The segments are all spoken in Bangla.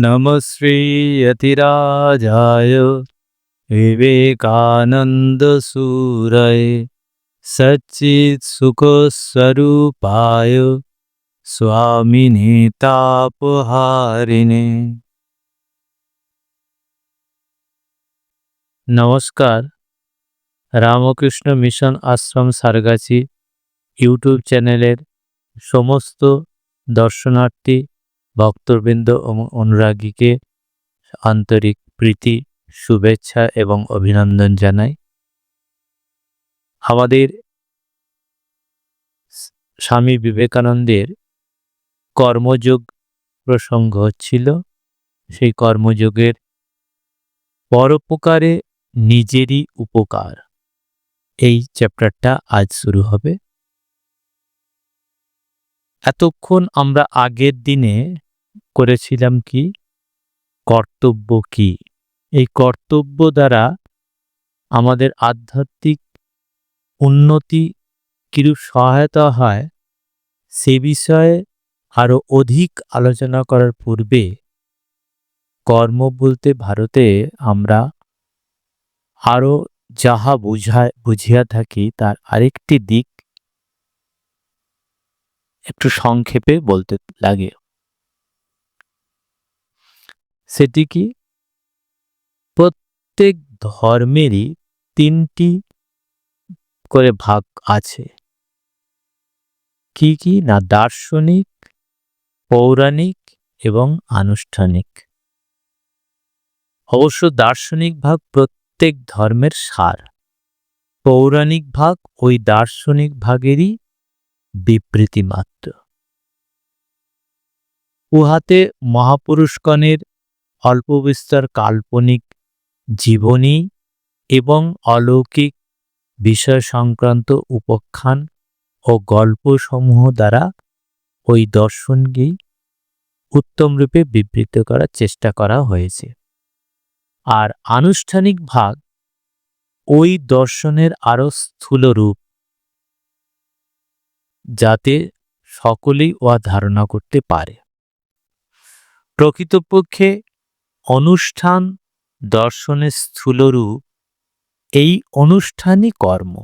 नमः श्रीयतिराजाय विवेकानन्दसूरये सच्चित्सुखस्वरूपाय स्वामिने तापहारिणे। নমস্কার, রামকৃষ্ণ মিশন আশ্রম সারগাছি ইউটিউব চ্যানেলের সমস্ত দর্শনার্থী ভক্তবৃন্দ ও অনুরাগীকে আন্তরিক প্রীতি, শুভেচ্ছা এবং অভিনন্দন জানাই। আমাদের স্বামী বিবেকানন্দের কর্মযোগ প্রসঙ্গ হচ্ছিল। সেই কর্মযোগের পরোপকারে নিজেরই উপকার, এই চ্যাপ্টারটা আজ শুরু হবে। এতক্ষণ আমরা আগের দিনে করেছিলাম কি, কর্তব্য কি, এই কর্তব্য দ্বারা আমাদের আধ্যাত্মিক উন্নতি কিরূপ সহায়তা হয় সে বিষয়ে আরো অধিক আলোচনা করার পূর্বে, কর্ম বলতে ভারতে আমরা আরো যাহা বুঝিয়া থাকি তার আরেকটি দিক একটু সংক্ষেপে বলতে লাগে। সেটি কি, প্রত্যেক ধর্মেরই তিনটি করে ভাগ আছে। কি কি না, দার্শনিক, পৌরাণিক এবং আনুষ্ঠানিক। অবশ্য দার্শনিক ভাগ প্রত্যেক ধর্মের সার, পৌরাণিক ভাগ ওই দার্শনিক ভাগেরই বিবৃতি মাত্র। উহাতে মহাপুরুষগণের অল্প বিস্তর কাল্পনিক জীবনী এবং অলৌকিক বিষয় সংক্রান্ত উপাখ্যান ও গল্পসমূহ দ্বারা ওই দর্শনকেই উত্তম রূপে বিবৃত করার চেষ্টা করা হয়েছে। আর আনুষ্ঠানিক ভাগ ওই দর্শনের আরো স্থূল রূপ, যাতে সকলেই উহা ধারণা করতে পারে। প্রকৃতপক্ষে অনুষ্ঠান দর্শনের স্থূল রূপ, এই অনুষ্ঠানই কর্ম।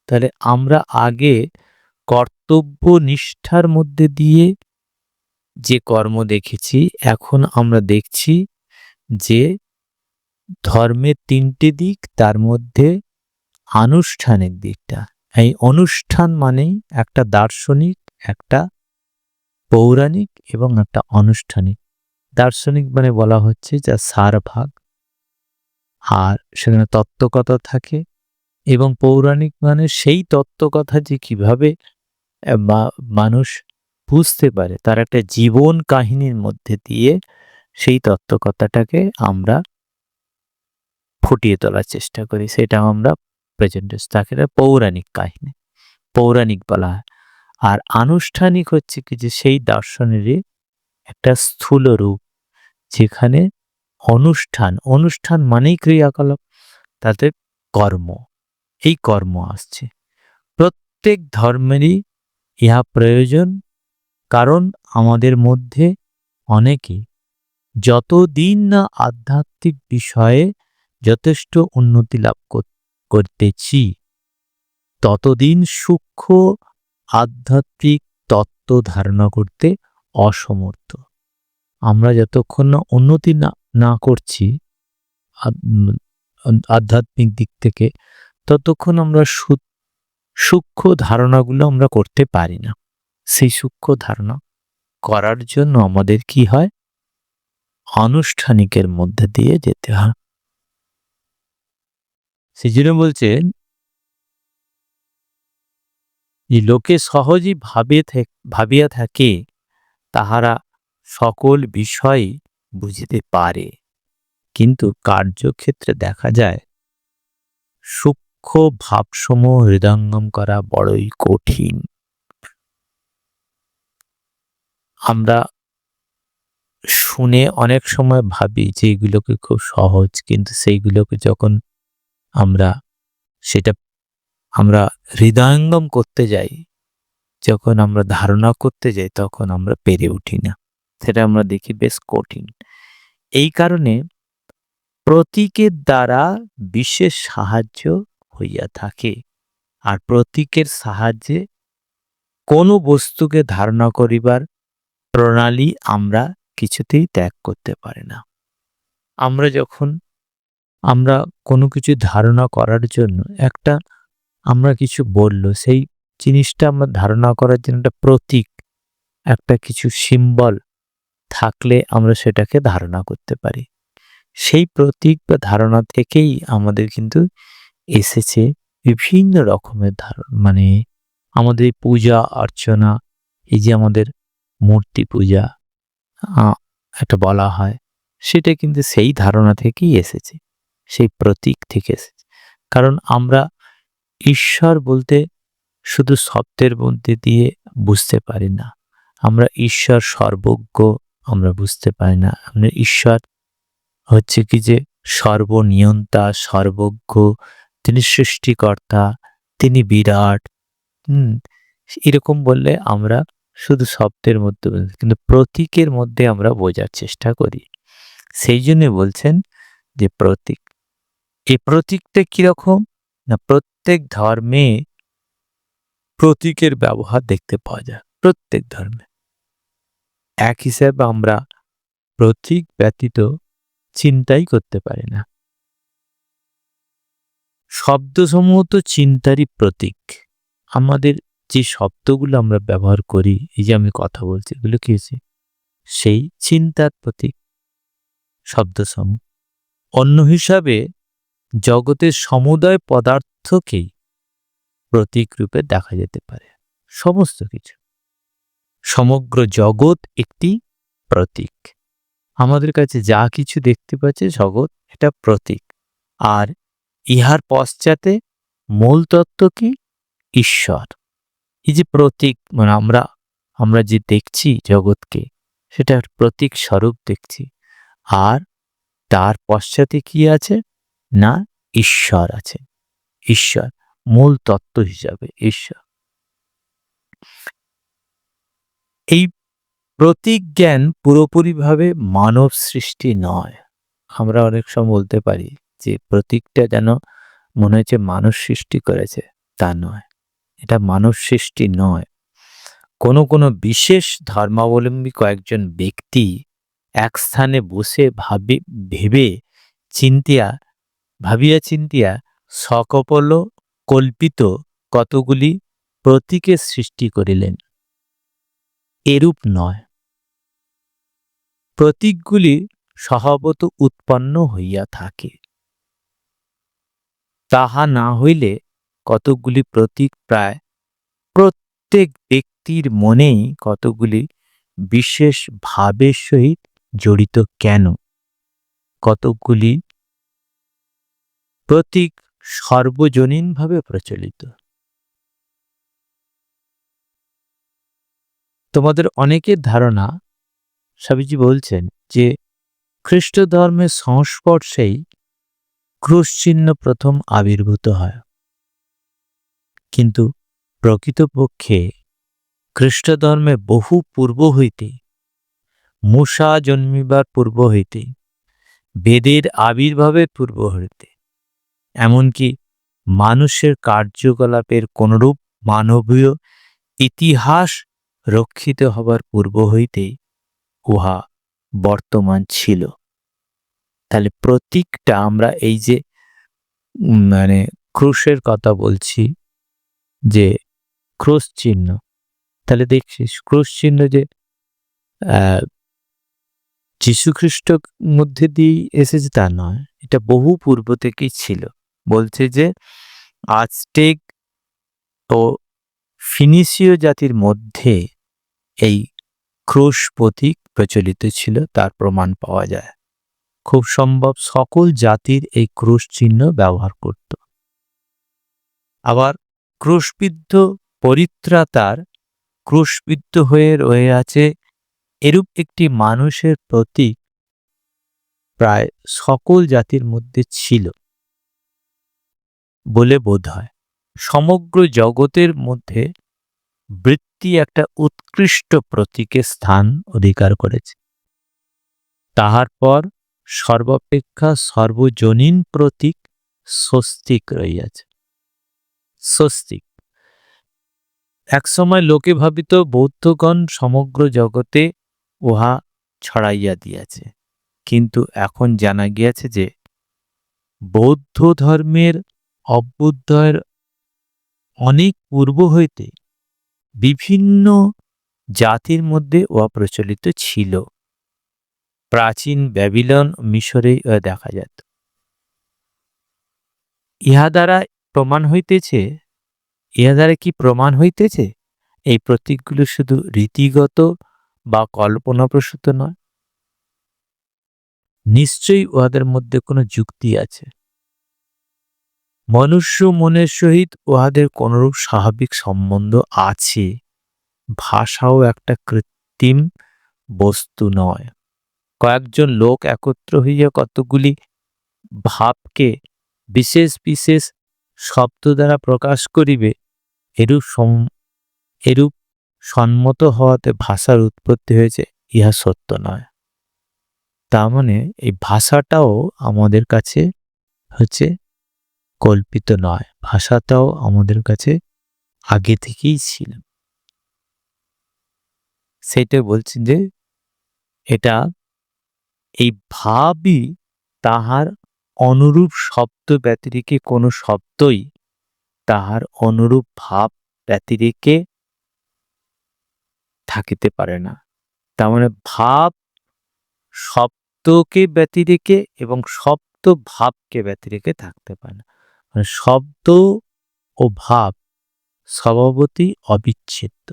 তাহলে আমরা আগে কর্তব্য নিষ্ঠার মধ্যে দিয়ে যে কর্ম দেখেছি, এখন আমরা দেখছি যে ধর্মের তিনটে দিক, তার মধ্যে আনুষ্ঠানিক দিকটা। এই অনুষ্ঠান মানেই একটা দার্শনিক, একটা পৌরাণিক এবং একটা আনুষ্ঠানিক। দার্শনিক মানে বলা হচ্ছে যা সার ভাগ, আর সেখানে তত্ত্বকথা থাকে, এবং পৌরাণিক মানে সেই তত্ত্বকথা যে কিভাবে মানুষ বুঝতে পারে, তার একটা জীবন কাহিনীর মধ্যে দিয়ে সেই তত্ত্বকথাটাকে আমরা ফুটিয়ে তোলার চেষ্টা করি, সেটা আমরা প্রেজেন্টেশন, তাকে পৌরাণিক কাহিনী, পৌরাণিক বলা হয়। আর আনুষ্ঠানিক হচ্ছে কি, যে সেই দর্শনেরই একটা স্থূল রূপ, যেখানে অনুষ্ঠান মানেই ক্রিয়াকলাপ, তাতে কর্ম, এই কর্ম আসছে। প্রত্যেক ধর্মেরই ইহা প্রয়োজন, কারণ আমাদের মধ্যে অনেকে যতদিন না আধ্যাত্মিক বিষয়ে যথেষ্ট উন্নতি লাভ করতেছি, ততদিন সূক্ষ্ম আধ্যাত্মিক তত্ত্ব ধারণা করতে অসমর্থ। আমরা যতক্ষণ না উন্নতি না করছি আধ্যাত্মিক দিক থেকে, ততক্ষণ আমরা সূক্ষ্ম ধারণাগুলো আমরা করতে পারি না। সেই সূক্ষ্ম ধারণা করার জন্য আমাদের কি হয়, আনুষ্ঠানিকের মধ্যে দিয়ে যেতে হয়। সেজন্য বলছেন, যে লোকে সহজেই ভাবিয়া থাকে তাহারা সকল বিষয় বুঝিতে পারে, কিন্তু কার্যক্ষেত্রে দেখা যায় সূক্ষ্ম ভাবসমূহ হৃদয়ঙ্গম করা বড়ই কঠিন। আমরা শুনে অনেক সময় ভাবি যে এগুলোকে খুব সহজ, কিন্তু সেইগুলোকে যখন আমরা হৃদয়ঙ্গম করতে যাই, যখন আমরা ধারণা করতে যাই, তখন আমরা পেরে উঠি না। সেটা আমরা দেখি বেশ কঠিন। এই কারণে প্রতীকের দ্বারা বিশেষ সাহায্য হইয়া থাকে। আর প্রতীকের সাহায্যে কোনো বস্তুকে ধারণা করিবার প্রণালী আমরা কিছুতেই ত্যাগ করতে পারি না। আমরা কোনো কিছু ধারণা করার জন্য আমরা কিছু বলল, সেই জিনিসটা আমরা ধারণা করার জন্য একটা প্রতীক, একটা কিছু সিম্বল থাকলে আমরা সেটাকে ধারণা করতে পারি। সেই প্রতীক বা ধারণা থেকেই আমাদের কিন্তু এসেছে বিভিন্ন রকমের মানে আমাদের এই পূজা অর্চনা, এই যে আমাদের মূর্তি পূজা একটা বলা হয়, সেটা কিন্তু সেই ধারণা থেকেই এসেছে, সেই প্রতীক থেকে এসেছে। কারণ আমরা ঈশ্বর বলতে শুধু শব্দের মধ্যে দিয়ে বুঝতে পারি না। আমরা ঈশ্বর সর্বজ্ঞ আমরা বুঝতে পারি না। আমরা ঈশ্বর হচ্ছে কি যে সর্বনিয়ন্তা, সর্বজ্ঞ, তিনি সৃষ্টিকর্তা, তিনি বিরাট। এরকম বললে আমরা শুধু শব্দের মধ্যে, কিন্তু প্রতীকের মধ্যে আমরা বোঝার চেষ্টা করি। সেই জন্য বলছেন যে প্রতীক। এই প্রতীকটা কিরকম না, প্রত্যেক ধর্মে প্রতীকের ব্যবহার দেখতে পাওয়া যায়, প্রত্যেক ধর্মে। এক হিসাবে আমরা প্রতীক ব্যতীত চিন্তাই করতে পারি না। শব্দসমূহ তো চিন্তারই প্রতীক। আমাদের যে শব্দগুলো আমরা ব্যবহার করি, এই যে আমি কথা বলছি, এগুলো কি হচ্ছে সেই চিন্তার প্রতীক শব্দসমূহ। অন্য হিসাবে জগতের সমুদয় পদার্থকেই প্রতীক রূপে দেখা যেতে পারে। সমস্ত কিছু, সমগ্র জগৎ একটি প্রতীক। আমাদের কাছে যা কিছু দেখতে পাচ্ছে জগৎ, এটা প্রতীক। আর ইহার পশ্চাতে মূল তত্ত্ব কি? ঈশ্বর। এই যে প্রতীক, মানে আমরা যে দেখছি জগৎকে, সেটা প্রতীক স্বরূপ দেখছি। আর তার পশ্চাতে কি আছে না, ঈশ্বর আছে। ঈশ্বর মূল তত্ত্ব হিসাবে ঈশ্বর। এই প্রতীক জ্ঞান পুরোপুরিভাবে মানব সৃষ্টি নয়। আমরা অনেক সময় বলতে পারি যে প্রতীকটা যেন মনে হচ্ছে মানুষ সৃষ্টি করেছে, তা নয়। এটা মানব সৃষ্টি নয়। কোনো বিশেষ ধর্মাবলম্বী কয়েকজন ব্যক্তি এক স্থানে বসে ভাবিয়া চিন্তিয়া সকপল কল্পিত কতগুলি প্রতীকের সৃষ্টি করিলেন। এরূপ নয়। প্রতীকগুলি স্বভাবত উৎপন্ন হইয়া থাকে। তাহা না হইলে কতকগুলি প্রতীক প্রায় প্রত্যেক ব্যক্তির মনেই কতকগুলি বিশেষ ভাবের সহিত জড়িত কেন? কতকগুলি প্রতীক সর্বজনীনভাবে প্রচলিত। তোমাদের অনেকের ধারণা, স্বামীজি বলছেন যে খ্রিস্ট ধর্মের সংস্পর্শেই ক্রুশ চিহ্ন প্রথম আবির্ভূত হয়। কিন্তু প্রকৃতপক্ষে খ্রিস্ট ধর্মে বহু পূর্ব হইতে, মূসা জন্মিবার পূর্ব হইতে, বেদের আবির্ভাবের পূর্ব হইতে, এমনকি মানুষের কার্যকলাপের কোনরূপ মানবীয় ইতিহাস রক্ষিত হবার পূর্ব হইতেই উহা বর্তমান ছিল। তাহলে প্রতীকটা আমরা এই যে মানে ক্রুশের কথা বলছি, যে ক্রুশ চিহ্ন, তাহলে দেখছিস ক্রুশ চিহ্ন যে যীশুখ্রিস্ট মধ্যে দিয়ে এসেছে তা নয়, এটা বহু পূর্ব থেকেই ছিল। বলছে যে আজটেক ও ফিনিশীয় জাতির মধ্যে এই ক্রুশ প্রতীক প্রচলিত ছিল, তার প্রমাণ পাওয়া যায়। খুব সম্ভব সকল জাতির এই ক্রুশ চিহ্ন ব্যবহার করত। আবার ক্রুশবিদ্ধ পরিত্রাতার ক্রুশবিদ্ধ হয়ে রয়ে আছে এরূপ একটি মানুষের প্রতীক প্রায় সকল জাতির মধ্যে ছিল বলে বোধ হয়। সমগ্র জগতের মধ্যে বৃত্তি প্রকৃতি একটা উৎকৃষ্ট প্রতীকের স্থান অধিকার করেছে। তাহার পর সর্বাপেক্ষা সর্বজনীন প্রতীক স্বস্তিক রইয়াছে। স্বস্তিক একসময় লোকে ভাবিত বৌদ্ধগণ সমগ্র জগতে উহা ছড়াইয়া দিয়াছে, কিন্তু এখন জানা গিয়াছে যে বৌদ্ধ ধর্মের অভ্যুদয়ের অনেক পূর্ব হইতে বিভিন্ন জাতির মধ্যে উহা প্রচলিত ছিল। প্রাচীন ব্যাবিলন মিশরে উহা দেখা যেত। ইহা দ্বারা কি প্রমাণ হইতেছে? এই প্রতীকগুলো শুধু রীতিগত বা কল্পনাপ্রসূত নয়, নিশ্চয়ই উহাদের মধ্যে কোনো যুক্তি আছে। মনুষ্য মনের সহিত উহাদের কোনরূপ স্বাভাবিক সম্বন্ধ আছে। ভাষাও একটা কৃত্রিম বস্তু নয়। কয়েকজন লোক একত্র হইয়া কতগুলি ভাবকে বিশেষ বিশেষ শব্দ দ্বারা প্রকাশ করিবে, এরূপ সম্মত হওয়াতে ভাষার উৎপত্তি হয়েছে, ইহা সত্য নয়। তার মানে এই ভাষাটাও আমাদের কাছে হচ্ছে কল্পিত নয়, ভাষাটাও আমাদের কাছে আগে থেকেই ছিল। সেটা বলছি যে এটা এই ভাবই তাহার অনুরূপ শব্দ ব্যতিরেকে কোনো শব্দই তাহার অনুরূপ ভাব ব্যতিরেকে থাকিতে পারে না। তার মানে ভাব শব্দকে ব্যতিরেকে এবং শব্দ ভাবকে ব্যতিরেকে থাকতে পারে না। মানে শব্দ ও ভাব স্বভাবতই অবিচ্ছেদ্য,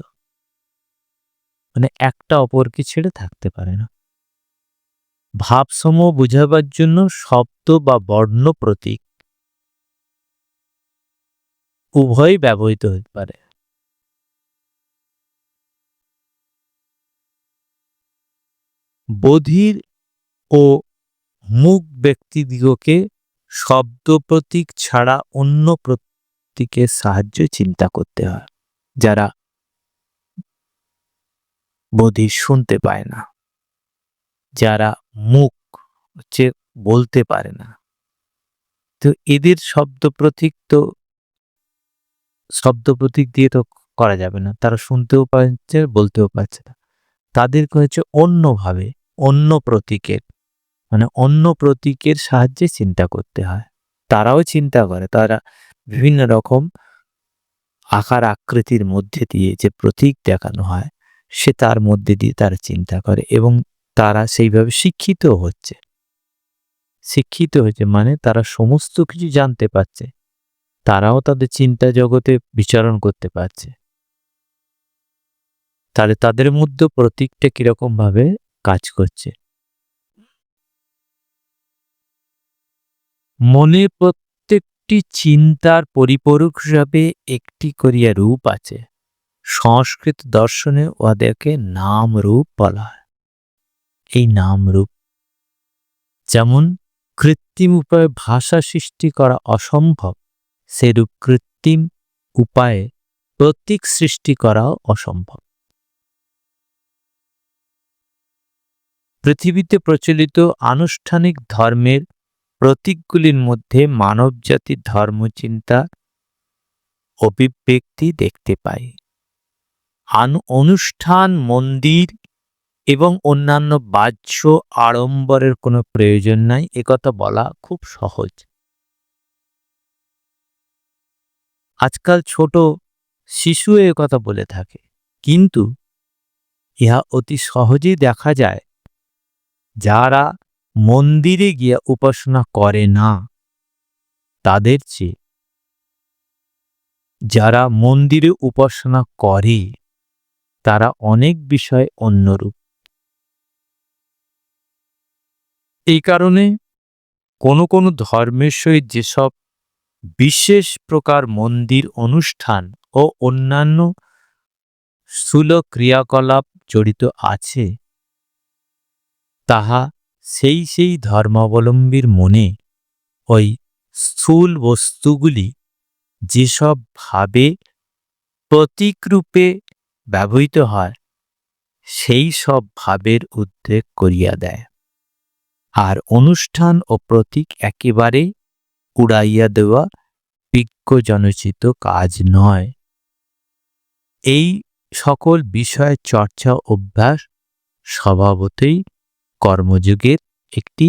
মানে একটা অপরকে ছেড়ে থাকতে পারে না। ভাবসমূহ বুঝাবার জন্য শব্দ বা বর্ণ প্রতীক উভয়ই ব্যবহৃত হতে পারে। বধির ও মূক ব্যক্তিদিগকে শব্দ প্রতীক ছাড়া অন্য প্রতীকের সাহায্যে চিন্তা করতে হয়। যারা বধির, শুনতে পায় না, যারা মূক হচ্ছে বলতে পারে না, তো এদের শব্দ প্রতীক দিয়ে তো করা যাবে না। তারা শুনতেও পাচ্ছে, বলতেও পারছে না। তাদেরকে হচ্ছে অন্যভাবে, অন্য প্রতীকের সাহায্যে চিন্তা করতে হয়। তারাও চিন্তা করে, তারা বিভিন্ন রকম আকার আকৃতির মধ্যে দিয়ে যে প্রতীক দেখানো হয়, সে তার মধ্যে দিয়ে তারা চিন্তা করে এবং তারা সেইভাবে শিক্ষিত হচ্ছে। মানে তারা সমস্ত কিছু জানতে পারছে, তারাও তাদের চিন্তা জগতে বিচরণ করতে পারছে। তাহলে তাদের মধ্যে প্রতীকটা কিরকম ভাবে কাজ করছে। মনে প্রত্যেকটি চিন্তার পরিপূরক হিসাবে একটি করিয়া রূপ আছে। সংস্কৃত দর্শনে ওদেরকে নাম রূপ বলা হয়। এই নাম রূপ, যেমন কৃত্রিম উপায়ে ভাষা সৃষ্টি করা অসম্ভব, সেরূপ কৃত্রিম উপায়ে প্রতীক সৃষ্টি করাও অসম্ভব। পৃথিবীতে প্রচলিত আনুষ্ঠানিক ধর্মের প্রতীকগুলির মধ্যে মানবজাতির ধর্মচিন্তা অভিব্যক্তি দেখতে পাই। অনুষ্ঠান, মন্দির এবং অন্যান্য বাহ্য আড়ম্বরের কোনো প্রয়োজন নাই, একথা বলা খুব সহজ। আজকাল ছোট শিশু এ কথা বলে থাকে, কিন্তু ইহা অতি সহজেই দেখা যায়। যারা মন্দিরে গিয়া উপাসনা করে না, তাদের চেয়ে যারা মন্দিরে উপাসনা করে তারা অনেক বিষয় অন্যরূপ। এই কারণে কোনো কোনো ধর্মের সহিত যেসব বিশেষ প্রকার মন্দির অনুষ্ঠান ও অন্যান্য স্থূল ক্রিয়াকলাপ জড়িত আছে, তাহা সেই ধর্মাবলম্বীর মনে ওই স্থূল বস্তুগুলি যেসব ভাবে প্রতীকরূপে ব্যবহৃত হয় সেই সব ভাবের উদ্রেক করিয়া দেয়। আর অনুষ্ঠান ও প্রতীক একেবারে উড়াইয়া দেওয়া বিজ্ঞজনোচিত কাজ নয়। এই সকল বিষয় চর্চা অভ্যাস স্বভাবতই কর্মযোগের একটি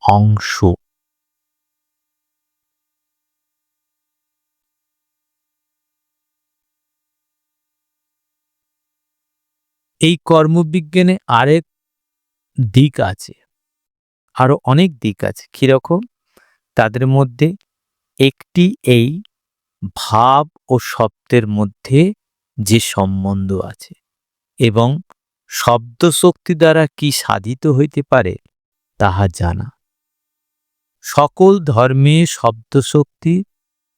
অংশ। এই কর্মবিজ্ঞানে আরেক দিক আছে, আরো অনেক দিক আছে। কিরকম? তাদের মধ্যে একটি এই ভাব ও শব্দের মধ্যে যে সম্বন্ধ আছে এবং শব্দ শক্তি দ্বারা কি সাধিত হইতে পারে তাহা জানা। সকল ধর্মে শব্দ শক্তি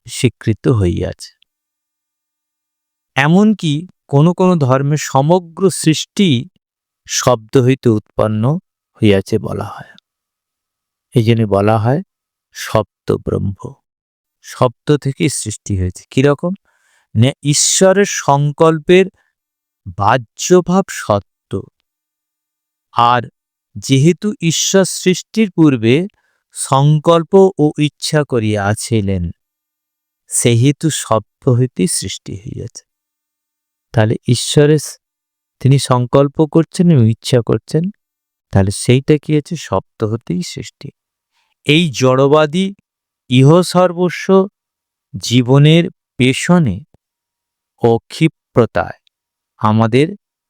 স্বীকৃত হইয়াছে। এমনকি কোনো কোনো ধর্মে সমগ্র সৃষ্টি শব্দ হইতে উৎপন্ন হইয়াছে বলা হয়। এই জন্য বলা হয় শব্দ ব্রহ্ম। শব্দ থেকেই সৃষ্টি হয়েছে। কিরকম? না, ঈশ্বরের সংকল্পের বাহ্যভাব সত্য। আর যেহেতু ঈশ্বর সৃষ্টির পূর্বে সংকল্প ও ইচ্ছা করিয়াছিলেন, সেহেতু শব্দ হইতেই সৃষ্টি হইয়াছে। তাহলে ঈশ্বরের তিনি সংকল্প করছেন এবং ইচ্ছা করছেন, তাহলে সেইটা কি আছে? শব্দ হতেই সৃষ্টি। এই জড়বাদী ইহসর্বস্ব জীবনের পেছনে ও ক্ষিপ্রতায় আমাদের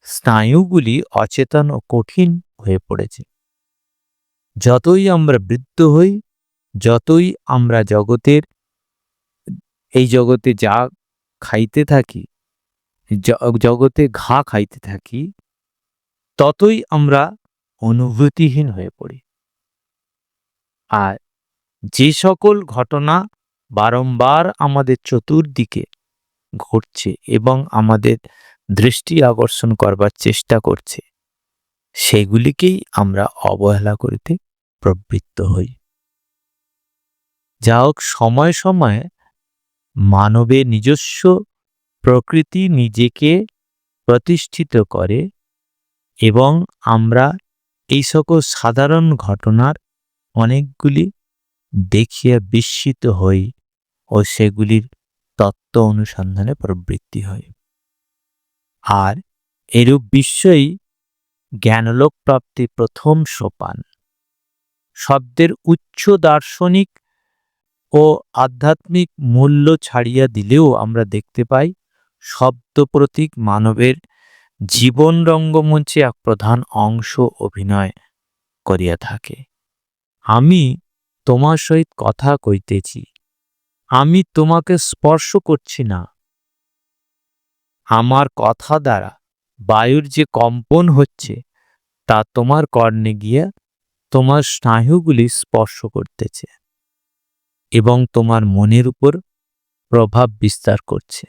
স্নায়ুগুলি অচেতন ও কঠিন হয়ে পড়েছে। যতই আমরা বৃদ্ধ হই, যতই আমরা এই জগতে যা খাইতে থাকি, জগতে ঘা খাইতে থাকি, ততই আমরা অনুভূতিহীন হয়ে পড়ি। আর যে সকল ঘটনা বারংবার আমাদের চতুর্দিকে ঘটছে এবং আমাদের দৃষ্টি আকর্ষণ করবার চেষ্টা করছে, সেগুলিকেই আমরা অবহেলা করিতে প্রবৃত্ত হই। যা হোক, সময় সময়ে মানবের নিজস্ব প্রকৃতি নিজেকে প্রতিষ্ঠিত করে এবং আমরা এই সকল সাধারণ ঘটনার অনেকগুলি দেখিয়া বিস্মিত হই ও সেগুলির তত্ত্ব অনুসন্ধানে প্রবৃত্তি হয়। আর এরূপ বিশ্বই জ্ঞানলোক প্রাপ্তির প্রথম সোপান। শব্দের উচ্চ দার্শনিক ও আধ্যাত্মিক মূল্য ছাড়িয়া দিলেও আমরা দেখতে পাই শব্দ প্রতীক মানবের জীবন রঙ্গমঞ্চে এক প্রধান অংশ অভিনয় করিয়া থাকে। আমি তোমার সহিত কথা কইতেছি, আমি তোমাকে স্পর্শ করছি না। আমার কথা দ্বারা বায়ুর যে কম্পন হচ্ছে তা তোমার কর্ণে গিয়া তোমার স্নায়ুগুলি স্পর্শ করতেছে এবং তোমার মনের উপর প্রভাব বিস্তার করছে।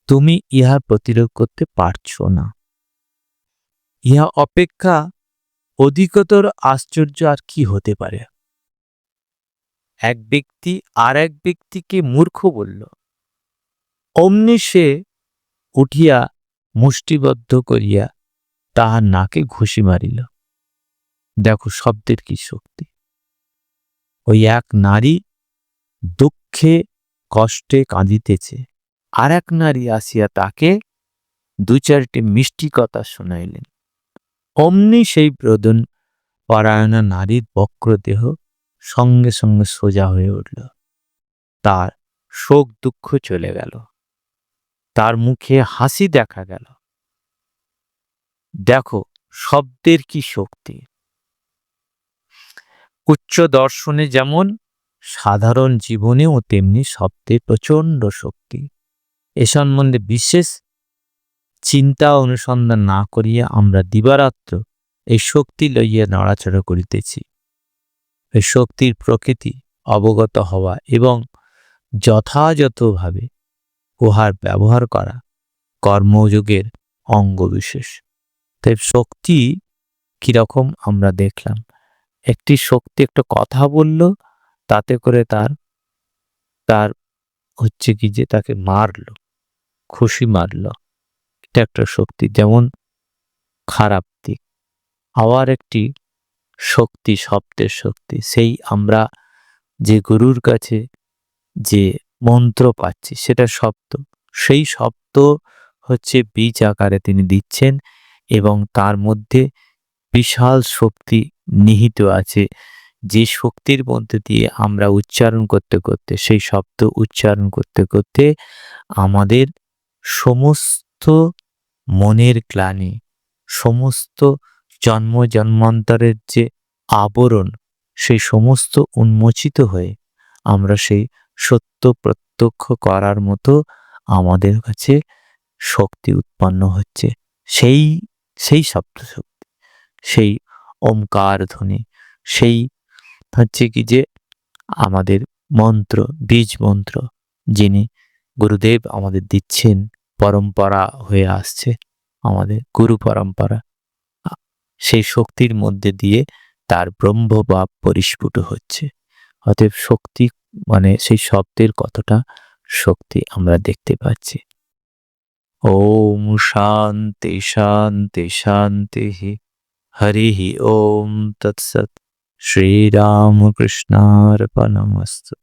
তুমি ইহার প্রতিরোধ করতে পারছো না। ইহা অপেক্ষা অধিকতর আশ্চর্য আর কি হতে পারে? এক ব্যক্তি আর এক ব্যক্তিকে মূর্খ বলল, অমনি সে উঠিয়া মুষ্টিবদ্ধ করিয়া তাহার নাকে ঘুষি মারিল। দেখো শব্দের কি শক্তি! ওই এক নারী দুঃখে কষ্টে কাঁদিতেছে, আর এক নারী আসিয়া তাকে দু চারটি মিষ্টি কথা শুনাইলেন। অমনি সেই প্রদন পরায়ণা নারীর বক্রদেহ সঙ্গে সঙ্গে সোজা হয়ে উঠল। তার শোক দুঃখ চলে গেল, তার মুখে হাসি দেখা গেল। দেখো শব্দের কি শক্তি! উচ্চ দর্শনে যেমন, সাধারণ জীবনেও তেমনি শব্দের প্রচণ্ড শক্তি। এ সম্বন্ধে বিশেষ চিন্তা অনুসন্ধান না করিয়া আমরা দিবারাত্র এই শক্তি লইয়া নড়াচড়া করিতেছি। এই শক্তির প্রকৃতি অবগত হওয়া এবং যথাযথভাবে উহার ব্যবহার করা কর্মযোগের অঙ্গবিশেষ। তাই শক্তি কিরকম আমরা দেখলাম, একটি শক্তি একটা কথা বলল, তাতে করে তার হচ্ছে কি যে তাকে মারল, খুশি মারল, এটা একটা শক্তি, যেমন খারাপ দিক। আবার একটি শক্তি, শব্দের শক্তি, সেই আমরা যে গুরুর কাছে যে মন্ত্র পাচ্ছি সেটা শব্দ, সেই শব্দ হচ্ছে বীজ আকারে তিনি দিচ্ছেন এবং তার মধ্যে বিশাল শক্তি নিহিত আছে, যে শক্তির মধ্যে দিয়ে আমরা উচ্চারণ করতে করতে, সেই শব্দ উচ্চারণ করতে করতে আমাদের সমস্ত মনের গ্লানি, সমস্ত জন্ম জন্মান্তরের যে আবরণ, সেই সমস্ত উন্মোচিত হয়ে আমরা সেই সত্য প্রত্যক্ষ করার মতো আমাদের কাছে শক্তি উৎপন্ন হচ্ছে। সেই সেই শব্দ শক্তি, সেই ওমকার ধ্বনি, সেই হচ্ছে কি যে আমাদের মন্ত্র, বীজ মন্ত্র, যিনি গুরুদেব আমাদের দিচ্ছেন, পরম্পরা হয়ে আসছে আমাদের গুরু পরম্পরা, সেই শক্তির মধ্যে দিয়ে তার ব্রহ্মভাব পরিস্ফুট হচ্ছে। অতএব শক্তি মানে সেই শব্দের কতটা শক্তি আমরা দেখতে পাচ্ছি। ওম শান্তি শান্তি শান্তি। হরি ওম তৎসৎ। শ্রীরামকৃষ্ণার্পণমস্তু।